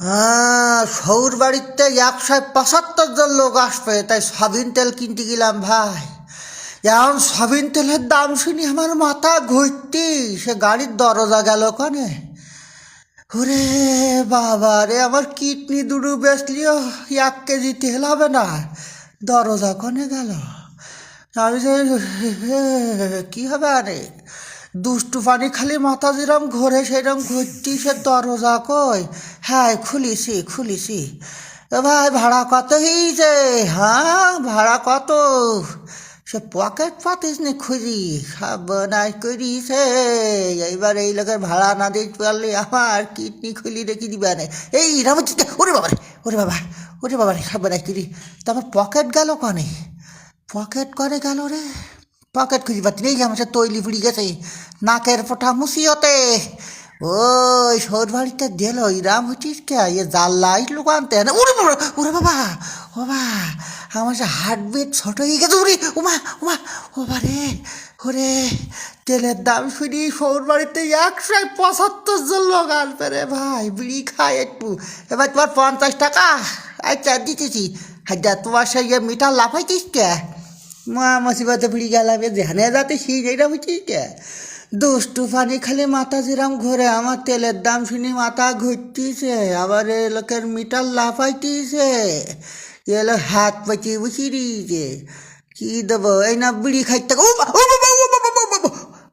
সৌর বাড়িতে 175 জন লোক আসবে, তাই সয়াবিন তেল কিনতে গেলাম ভাই। এখন সয়াবিন তেলের দাম শুনি আমার মাথা ঘুরতি, সে গাড়ির দরজা গেল কানে। ওরে বাবা রে, আমার কিডনি দুটো বেচলিও 1 কেজি তেল হবে না, দরজা কনে গেল। আমি যে কি হবে আরে, দুষ্টু পানি খালি মাথা যেরম ঘোরে সেরম ঘুরতি, সে দরজা কই। হ্যাঁ, খুলিছি। এ ভাই, ভাড়া কত হয়েছে? হ্যাঁ, ভাড়া কত? সে পকেট পাতিস নি খুঁজি, সর্বনাশ করিছে। এইবার এই লোকের ভাড়া না দিতে পারলে আমার কিডনি খুলি রেখে দিবে না। এই রামচিতে, ওরে বাবা রে, সর্বনাশ করি। তা আমার পকেট গেল কনে? পকেট করে গেল রে। পকেট খুঁজি পাচ্ছি নেই, আমার সে তৈলি পুড়ি গেছে নাকের পোটা মুসিয়তে। ওই সৌর বাড়িতে দিল ইরাম হচ্ছিস কে, ইয়ে জাল্লা লোক আনতে না। ওরে বাবা, আমার সে হার্টবিট ছোট হয়ে গেছে। ওবা রে, ওরে তেলের দাম শুনি সৌর বাড়িতে 175 জন লোক আসবে রে ভাই, বিড়ি খায় একটু। এবার তোমার 50 টাকা, আচ্ছা দিতেছি। হাজা তোমার সেই মিটার লাফাইছিস কে? মুসিবতে পড়ে গেলাম, ধ্যানে যাতে সেই এটা হচ্ছিস কে? দুষ্টু পানি খালি মাথা যেরাম ঘোরে, আমার তেলের দাম শুনি মাথা ঘুরতিছে, আবার এ লোকের মিটার লাফাইতিছে, এলো হাত পাচিয়ে বসিয়ে দিয়েছে। কি দেবো, এই না বিড়ি খাইতে।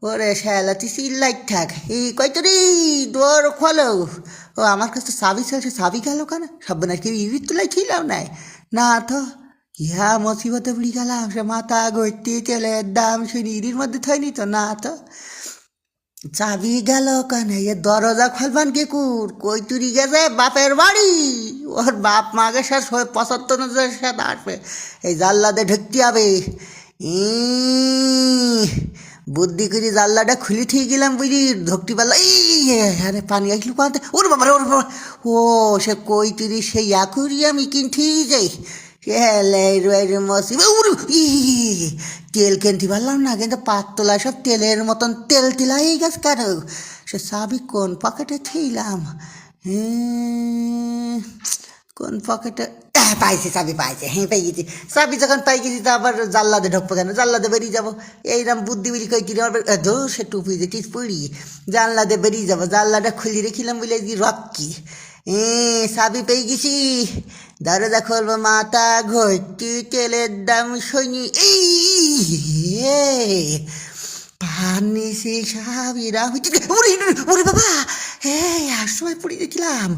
ওরে শ্যালাতি চিল্লাই থাক, এই কয়তো রে, দোর খোলো। ও আমার কাছে তো চাবি ছিল, চাবি গেল কেন? সব না কি ইট তুলাই ছিলাম নাই না তো। ইহা মুসিবতে পড়ে গেলাম, সে মাথা ঘুরতে তেলের দাম শুনি ইরির মধ্যে থইনি তো না তো। চাবি গেল কেন? এ দরজা খুলবান কে কুর, কই তুরি গেছে বাপের বাড়ি। ওর বাপ মাকে সে 75 জনের সাথে আসবে, এই জানলাতে ঢুকতে হবে। বুদ্ধি করে জানলাটা খুলে ঠিক গেলাম বুঝলি, ঢুকতে পারলাম। আরে পানি আসলো কাঁদতে। ওরে বাবা, ও সে কই তুরি সেই অ্যাকুরিয়ামই কিনতে যাই। তেল কিনতে পারলাম না, কিন্তু পাতলা সব তেলের মতন তেল তিলাই গেছে কেন? সে চাবি কোন পকেটে থইলাম? কোন পকেটে পাইছি, চাবি পাইছে। হ্যাঁ, পেয়ে গেছি। চাবি যখন পাই গেছি তো আবার জানলাতে ঢুকবো কেন? জানলাতে বেরিয়ে যাবো। এইরকম বুদ্ধি বুদ্ধি কই কিনে আবার সে টুপি যে টিস পড়ি, জানলাতে বেরিয়ে যাবো। জানলাটা খুলে রেখিলাম বলে রক্কি। চাবি পেয়ে গেছি, দরজা খুলবো, মাথা ঘুরতি তেলের দাম শুনি। পানি সে সাবিরা হচ্ছে। ওরে বাবা, হ্যাঁ, আর সময় পড়ে গেছিলাম।